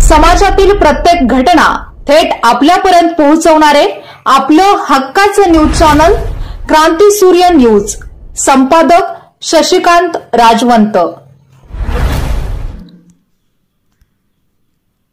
समाजातील प्रत्येक घटना थेट आपल्यापर्यंत पोहोचवणारे आपलं हक्काचं न्यूज चॅनल क्रांती सूर्य न्यूज। संपादक शशिकांत राजवंत।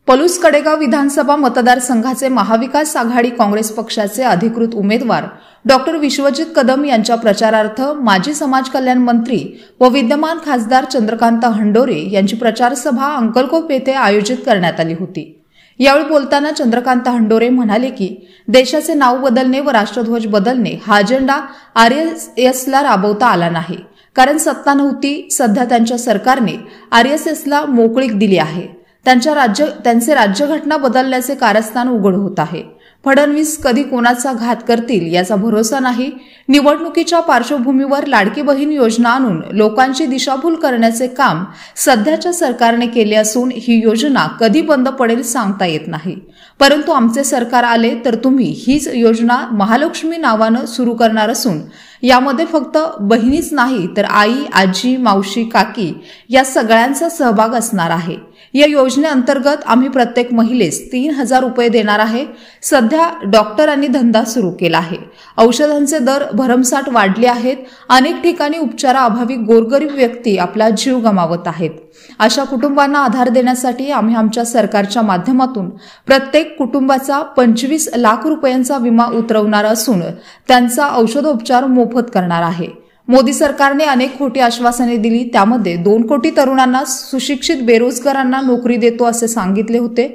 पलूस कडेगाव विधानसभा मतदारसंघाचे महाविकास आघाडी काँग्रेस पक्षाचे अधिकृत उमेदवार डॉक्टर विश्वजित कदम यांच्या प्रचारार्थ माजी समाज कल्याण मंत्री व विद्यमान खासदार चंद्रकांत हंडोरे यांची प्रचार सभा अंकलकोप येथे आयोजित करण्यात आली होती। यावेळी बोलताना चंद्रकांत हंडोरे म्हणाले की देशाचे नाव बदलणे व राष्ट्रध्वज बदलणे हा अजेंडा आरएसएसला राबवता आला नाही, कारण सत्ता नव्हती। सध्या त्यांच्या सरकारने आरएसएसला मोकळीक दिली आहे। त्यांचे राज्यघटना बदलण्याचे कारस्थान उघड होत आहे। फडणवीस कधी कोणाचा घात करतील याचा भरोसा नाही। निवडणुकीच्या पार्श्वभूमीवर लाडकी बहीण योजना आणून लोकांची दिशाभूल करण्याचे काम सध्याच्या सरकारने केले असून ही योजना कधी बंद पडेल सांगता येत नाही, परंतु आमचे सरकार आले तर तुम्ही हीच योजना महालक्ष्मी नावानं सुरू करणार असून यामध्ये फक्त बहिणीच नाही तर आई, आजी, मावशी, काकी या सगळ्यांचा सहभाग असणार आहे। या योजनेअंतर्गत आम्ही प्रत्येक महिलेस 3000 रुपये देणार आहे। सध्या डॉक्टरांनी धंदा सुरू केला आहे। औषधांचे दर भरमसाठ वाढले आहेत। अनेक ठिकाणी उपचाराअभावी गोरगरीब व्यक्ती आपला जीव गमावत आहेत। अशा कुटुंबांना आधार देण्यासाठी आम्ही आमच्या सरकारच्या माध्यमातून प्रत्येक कुटुंबाचा 25 लाख रुपयांचा विमा उतरवणार असून त्यांचा औषधोपचार मोफत करणार आहे। मोदी सरकारने अनेक खोटी आश्वासने दिली, त्यामध्ये 2 कोटी तरुणांना सुशिक्षित बेरोजगारांना नोकरी देतो असे सांगितले होते,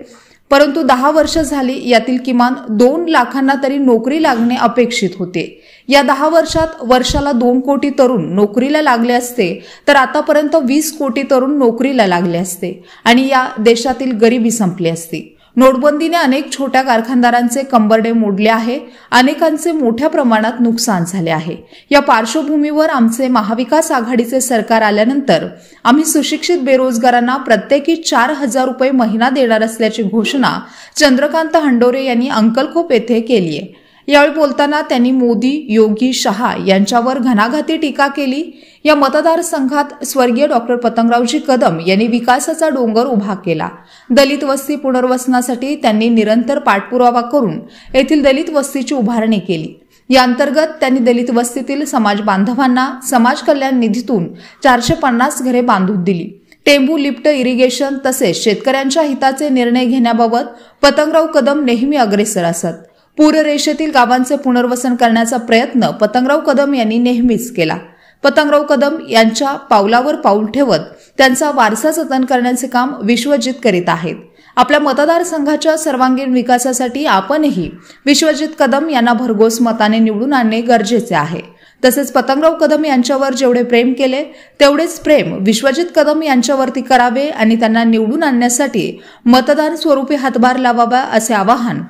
परंतु 10 वर्ष झाली यातील किमान 2 लाखांना तरी नोकरी लागणे अपेक्षित होते। या 10 वर्षात वर्षाला 2 कोटी तरुण नोकरीला लागले असते तर आतापर्यंत 20 कोटी तरुण नोकरीला लागले असते आणि या देशातील गरिबी संपली असती। नोटबंदीने अनेक छोट्या कारखानदारांचे कंबरडे मोडले आहे। अनेकांचे मोठ्या प्रमाणात नुकसान झाले आहे। या पार्श्वभूमीवर आमचे महाविकास आघाडीचे सरकार आल्यानंतर आम्ही सुशिक्षित बेरोजगारांना प्रत्येकी 4000 रुपये महिना देणार असल्याची घोषणा चंद्रकांत हंडोरे यांनी अंकलकोप येथे केली आहे। यावेळी बोलताना त्यांनी मोदी, योगी, शहा यांच्यावर घणाघाती टीका केली। या मतदारसंघात स्वर्गीय डॉक्टर पतंगरावजी कदम यांनी विकासाचा डोंगर उभा केला। दलित वस्ती पुनर्वसनासाठी त्यांनी निरंतर पाठपुरावा करून येथील दलित वस्तीची उभारणी केली। या अंतर्गत त्यांनी दलित वस्तीतील समाज बांधवांना समाज कल्याण निधीतून 450 घरे बांधून दिली। टेंबू लिफ्ट इरिगेशन तसेच शेतकऱ्यांच्या हिताचे निर्णय घेण्याबाबत पतंगराव कदम नेहमी अग्रेसर असत। पूररेषेतील गावांचे पुनर्वसन करण्याचा प्रयत्न पतंगराव कदम यांनी नेहमीच केला। पतंगराव कदम यांच्या पावलावर पाऊल ठेवत त्यांचा वारसा जतन करण्याचे काम विश्वजित करीत आहेत। आपल्या मतदारसंघाच्या सर्वांगीण विकासासाठी आपणही विश्वजित कदम यांना भरघोस मताने निवडून आणणे गरजेचे आहे। तसेच पतंगराव कदम यांच्यावर जेवढे प्रेम केले तेवढेच प्रेम विश्वजित कदम यांच्यावरती करावे आणि त्यांना निवडून आणण्यासाठी मतदान स्वरूपी हातभार लावावा असे आवाहन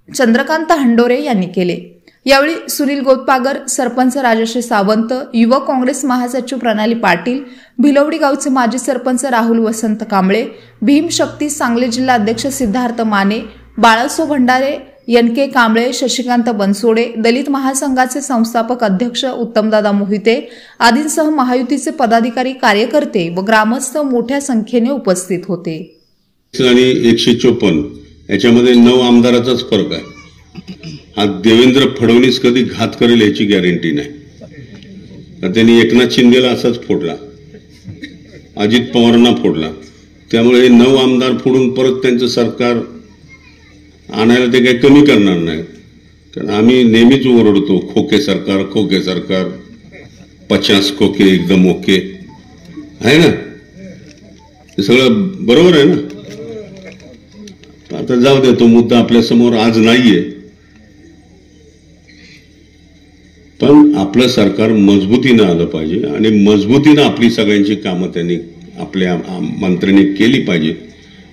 चंद्रकांत हंडोरे यांनी केले। यावेळी सुनील गोतपागर, सरपंच राजश्री सावंत, युवक काँग्रेस महासचिव प्रणाली पाटील, भिलवडी गावचे माजी सरपंच राहुल वसंत कांबळे, भीम शक्ती सांगली जिल्हा अध्यक्ष सिद्धार्थ माने, बाळासो भंडारे, एन.के. कांबळे, शशिकांत बनसोडे, दलित महासंघाचे संस्थापक अध्यक्ष उत्तमदादा मोहिते आदींसह महायुतीचे पदाधिकारी, कार्यकर्ते व ग्रामस्थ मोठ्या संख्येने उपस्थित होते। आणि 154 याच्यामध्ये 9 आमदाराचाच फरक आहे। हा देवेंद्र फडणवीस कधी घात करेल याची गॅरंटी नाही, तर त्यांनी एकनाथ शिंदेला असाच फोडला, अजित पवारांना फोडला। त्यामुळे हे 9 आमदार फोडून परत त्यांचं सरकार आणायला ते काही कमी करणार नाही, कारण आम्ही नेहमीच ओरडतो खोके सरकार, खोके सरकार, 50 खोके एकदम ओके आहे ना, हे सगळं बरोबर आहे ना। आता जाऊ दे, तो मुद्दा आपल्या समोर आज नाहीये, पण आपलं सरकार मजबूतीनं आलं पाहिजे आणि मजबूतीनं आपली सगळ्यांची कामं त्यांनी आपल्या मंत्र्यांनी केली पाहिजे,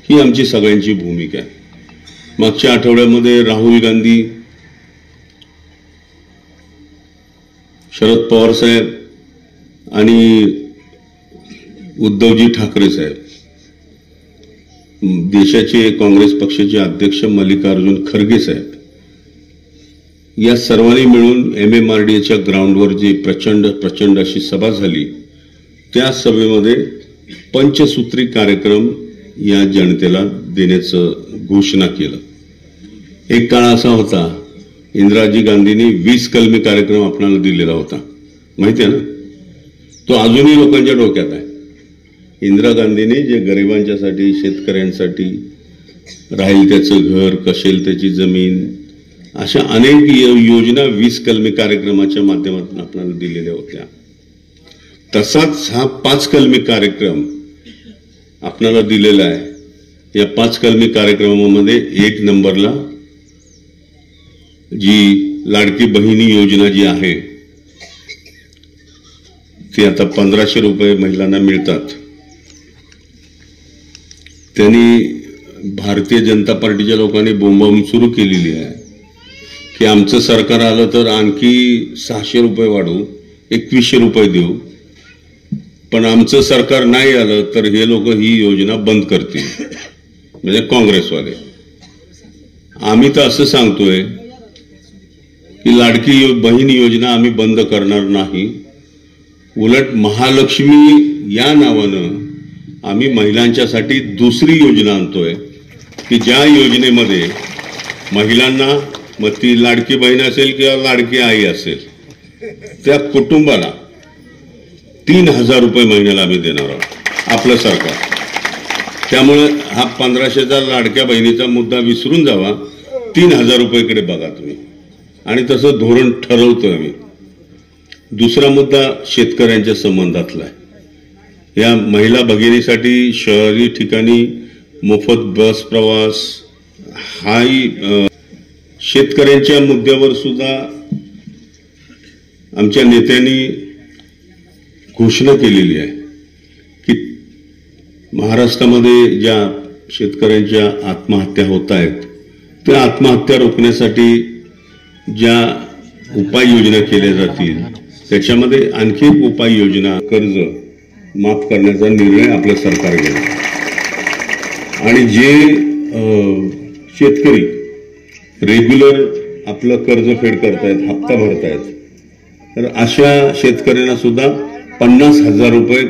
ही आमची सगळ्यांची भूमिका आहे। मागच्या आठवड्यामध्ये राहुल गांधी, शरद पवार साहेब आणि उद्धवजी ठाकरे साहेब, देशाचे काँग्रेस पक्षाचे अध्यक्ष मल्लिकार्जुन खरगे साहेब या सर्वांनी मिळून MMRDAच्या ग्राउंडवर जी प्रचंड अशी सभा झाली, त्या सभेमध्ये पंचसूत्री कार्यक्रम या जनतेला देण्याचं घोषणा केलं। एक काळ असा होता, इंदिराजी गांधींनी 20 कलमी कार्यक्रम आपल्याला दिलेला होता, माहिती आहे ना? तो अजूनही लोकांच्या डोक्यात आहे। इंदिरा गांधींनी जे गरिबांच्यासाठी, शेतकऱ्यांसाठी, राहील त्याचं घर, कशेल त्याची जमीन, अशा अनेक योजना 20 कलमी कार्यक्रमाच्या माध्यमातून आपल्याला दिलेल्या होत्या। तसाच हा 5 कलमी कार्यक्रम आपल्याला दिलेला आहे। या 5 कलमी कार्यक्रमामध्ये 1 नंबरला जी लाडकी बहिणी योजना जी आहे ती आता 1500 रुपये महिलांना मिळतात। त्यांनी भारतीय जनता पार्टीच्या लोकांनी बोंबाबोंब सुरू केलेली आहे की आमचं सरकार आलं तर आणखी 600 रुपये वाढवू, 2100 रुपये देऊ, पण आमचं सरकार नाही आलं तर हे लोक ही योजना बंद करतील, म्हणजे काँग्रेसवाले। आम्ही तर असं सांगतोय की लाडकी बहीण योजना आम्ही बंद करणार नाही, उलट महालक्ष्मी या नावानं आम्ही महिलांच्यासाठी दुसरी योजना आणतोय की ज्या योजनेमध्ये महिलांना, मग ती लाडकी बहीण असेल किंवा लाडकी आई असेल, त्या कुटुंबाला 3000 रुपये महिन्याला आम्ही देणार आहोत, आपलं सरकार। त्यामुळे हा 1500चा लाडक्या बहिणीचा मुद्दा विसरून जावा, 3000 रुपयेकडे बघा तुम्ही, आणि तसं धोरण ठरवतोय आम्ही। दुसरा मुद्दा शेतकऱ्यांच्या संबंधातला आहे। या महिला भगिनीसाठी शहरी ठिकाणी मोफत बस प्रवास, हाही शेतकऱ्यांच्या मुद्द्यावर सुद्धा आमच्या नेत्यांनी घोषणा केलेली आहे की महाराष्ट्रामध्ये ज्या शेतकऱ्यांच्या आत्महत्या होत आहेत त्या आत्महत्या रोखण्यासाठी ज्या उपाययोजना केल्या जातील त्याच्यामध्ये आणखी एक उपाययोजना, कर्ज माफ करण्याचा निर्णय आपलं सरकार घेणार। आणि जे शेतकरी रेग्युलर आपलं कर्ज फेड करतायत, हप्ता भरतायत, तर अशा शेतकऱ्यांना सुद्धा 50,000 रुपये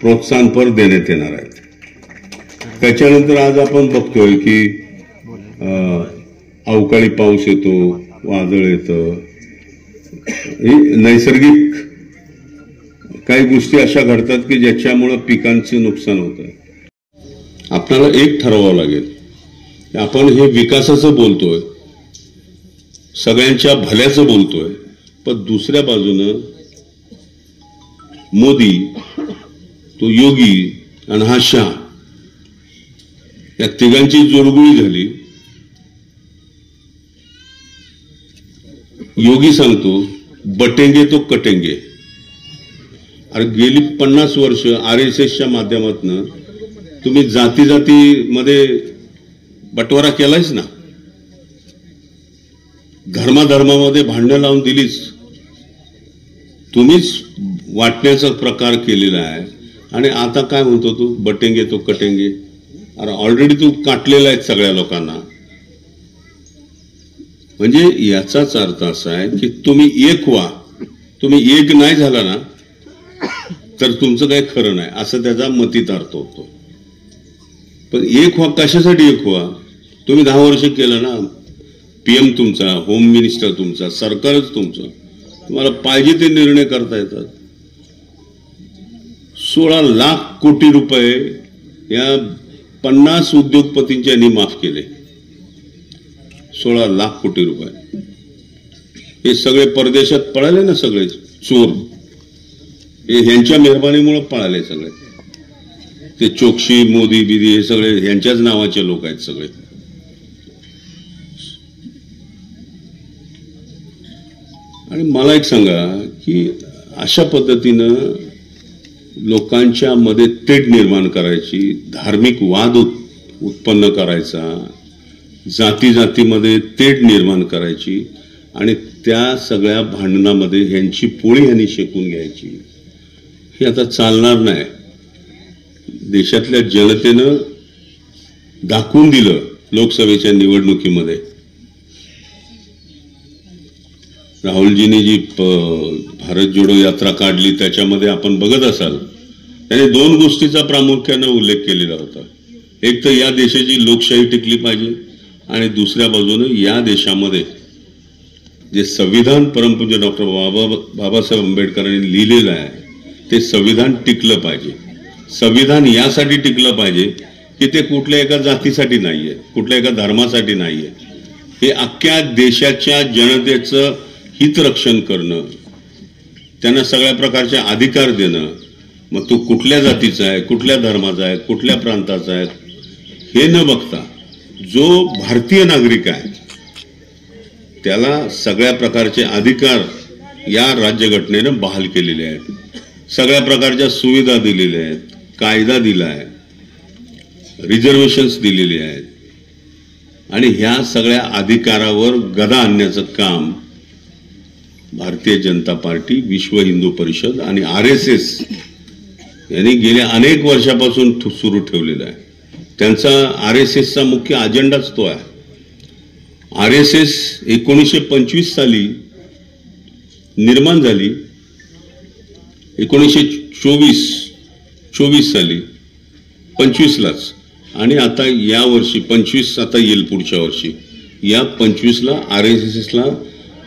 प्रोत्साहनपर देण्यात येणार आहेत। त्याच्यानंतर आज आपण बघतोय की अवकाळी पाऊस येतो, वादळ येतं, नैसर्गिक काही गोष्टी अशा घडतात की ज्याच्यामुळे पिकांचं नुकसान होतं। आपल्याला एक ठरवावं लागेल, आपण हे विकासाचं बोलतोय, सगळ्यांच्या भल्याचं बोलतोय, पण दुसऱ्या बाजूनं मोदी, तो योगी आणि हा शाह, या तिघांची जोडगोळी झाली। योगी सांगतो बटेंगे तो कटेंगे, अरे गेली 50 वर्ष RSSच्या माध्यमातून तुम्ही जाती जातीमध्ये बटवारा केलायच ना, धर्माधर्मामध्ये भांडणं लावून दिलीच, तुम्हीच वाटण्याचा प्रकार केलेला आहे। आणि आता काय म्हणतो तू, बटेंगे तो कटेंगे? अरे ऑलरेडी तू काटलेला आहे सगळ्या लोकांना। म्हणजे याचाच अर्थ असा आहे की तुम्ही एक व्हा, तुम्ही एक नाही झाला ना तर तुमचं काही खरं नाही, असं त्याचा मतीत अर्थ होतो। पण एक व्हा, कशासाठी एक व्हा? तुम्ही 10 वर्ष केलं ना, PM तुमचा, होम मिनिस्टर तुमचा, सरकारच तुमचं, तुम्हाला पाहिजे ते निर्णय करता येतात। 16 लाख कोटी रुपये या 50 उद्योगपतींच्या माफ केले। 16 लाख कोटी रुपये हे सगळे परदेशात पळाले ना, सगळे चोर, हे ह्यांच्या मेहरबानीमुळे पळाले सगळे। ते चोक्सी, मोदी बिदी हे सगळे ह्यांच्याच नावाचे लोक आहेत सगळे। आणि मला एक सांगा की अशा पद्धतीनं लोकांच्या मध्ये तेढ निर्माण करायची, धार्मिक वाद उत्पन्न करायचा, जाती जातीमध्ये तेढ निर्माण करायची आणि त्या सगळ्या भांडणामध्ये ह्यांची पोळी ह्यांनी शेकून घ्यायची, हे आता चालणार नाही। देशातल्या जनतेनं दाखवून दिलं लोकसभेच्या निवडणुकीमध्ये। राहुलजींनी जी भारत जोडो यात्रा काढली त्याच्यामध्ये आपण बघत असाल, त्याने 2 गोष्टीचा प्रामुख्याने उल्लेख केलेला होता। एक तर या देशाची लोकशाही टिकली पाहिजे आणि दुसऱ्या बाजूने या देशामध्ये जे संविधान परमपूज्य डॉक्टर बाबासाहेब आंबेडकरांनी लिहिलेलं आहे ते संविधान टिकलं पाहिजे. संविधान यासाठी टिकलं पाहिजे की ते कुठल्या एका जातीसाठी नाहीये, कुठल्या एका धर्मासाठी नाहीये. हे अख्ख्या देशाच्या जनतेचं हितरक्षण करणं, त्यांना सगळ्या प्रकारचे अधिकार देणं. मग तो कुठल्या जातीचा आहे, कुठल्या धर्माचा आहे, कुठल्या प्रांताचा आहे हे न बघता जो भारतीय नागरिक आहे त्याला सगळ्या प्रकारचे अधिकार या राज्यघटनेनं बहाल केलेले आहेत. सगळ्या प्रकारच्या सुविधा दिलेल्या आहेत, कायदा दिला आहे, रिझर्वेशन्स दिलेले आहेत आणि ह्या सगळ्या अधिकारावर गदा आणण्याचं काम भारतीय जनता पार्टी, विश्व हिंदू परिषद आणि RSS यांनी गेल्या अनेक वर्षापासून सुरू ठेवलेला आहे. त्यांचा RSSचा मुख्य अजेंडाच तो आहे. RSS 1925 साली निर्माण झाली, 1924 साली 25लाच आणि आता या वर्षी 25 आता येईल पुढच्या वर्षी या 25ला RSSला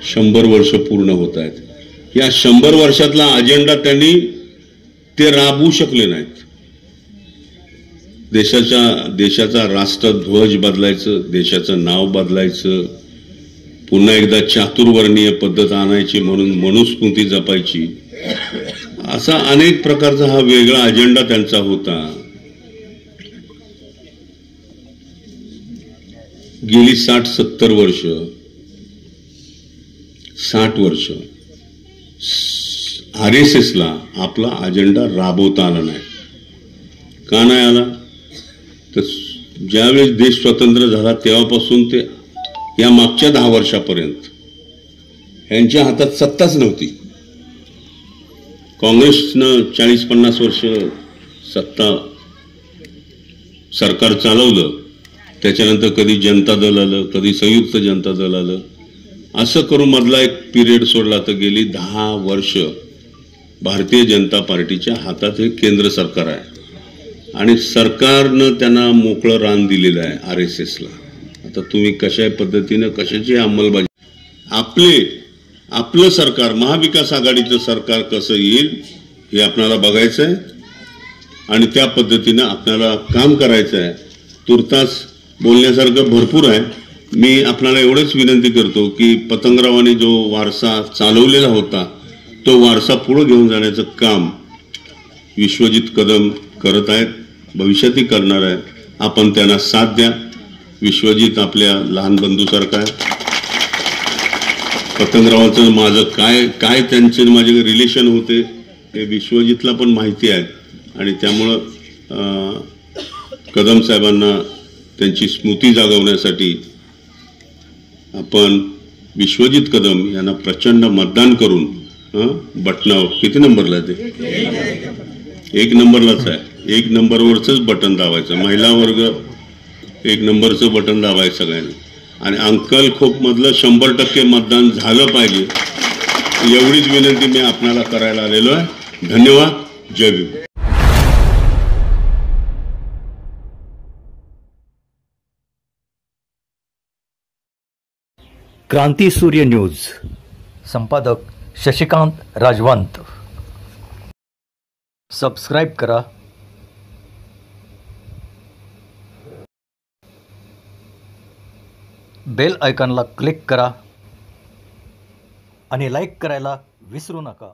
100 वर्ष पूर्ण होत आहेत. या 100 वर्षातला अजेंडा त्यांनी ते राबवू शकले नाहीत. देशाचा राष्ट्रध्वज बदलायचं, देशाचं नाव बदलायचं, पुन्हा एकदा चातुर्वर्णीय पद्धत आणायची म्हणून मनुस्मृती जपायची, असा अनेक प्रकारचा हा वेगळा अजेंडा त्यांचा होता. गेली 60-70 वर्ष 60 वर्ष RSSला आपला अजेंडा राबवता आला नाही. का नाही आला? तर ज्यावेळेस देश स्वतंत्र झाला तेव्हापासून ते या मागच्या 10 वर्षापर्यंत यांच्या हातात सत्ताच नव्हती. काँग्रेसनं 40-50 वर्ष सत्ता सरकार चालवलं, त्याच्यानंतर कधी जनता दल आलं, कधी संयुक्त जनता दल आलं, असं करून मधला एक पिरियड सोडला तर गेली 10 वर्ष भारतीय जनता पार्टीच्या हातात हे केंद्र सरकार आहे आणि सरकारनं त्यांना मोकळं रान दिलेलं आहे RSSला. आता तुम्ही कशा पद्धतीनं कशाची अंमलबजावणी, आपलं सरकार, महाविकास आघाडीचं सरकार कसं येईल हे आपल्याला बघायचं आहे आणि त्या पद्धतीनं आपल्याला काम करायचं आहे. तुर्तास बोलण्यासारखं भरपूर आहे. मी आपल्याला एवढंच विनंती करतो की पतंगरावांनी जो वारसा चालवलेला होता तो वारसा पुढे घेऊन जाण्याचं काम विश्वजित कदम करत आहेत, भविष्यातही करणार आहे. आपण त्यांना साथ द्या. विश्वजित आपल्या लहान बंधूसारखा आहे. पतंगरावांचं माझं काय त्यांचे माझे रिलेशन होते हे विश्वजितला पण माहिती आहे आणि त्यामुळं कदम साहेबांना त्यांची स्मृती जागवण्यासाठी आपण विश्वजित कदम यांना प्रचंड मतदान करून बटनावर, किती नंबरला आहे ते? 1 नंबरलाच आहे. 1 नंबरवरच बटन दाबायचं. महिला वर्ग 1 नंबरचं बटन दाबायचं सगळ्यांनी आणि अंकल खोप मधलं 100% मतदान झालं पाहिजे एवढीच विनंती मी आपल्याला करायला आलेलो आहे. धन्यवाद. जय भीम. क्रांती सूर्य न्यूज, संपादक शशिकांत राजवंत. सबस्क्राईब करा, बेल आयकॉनला क्लिक करा आणि लाईक करायला विसरू नका.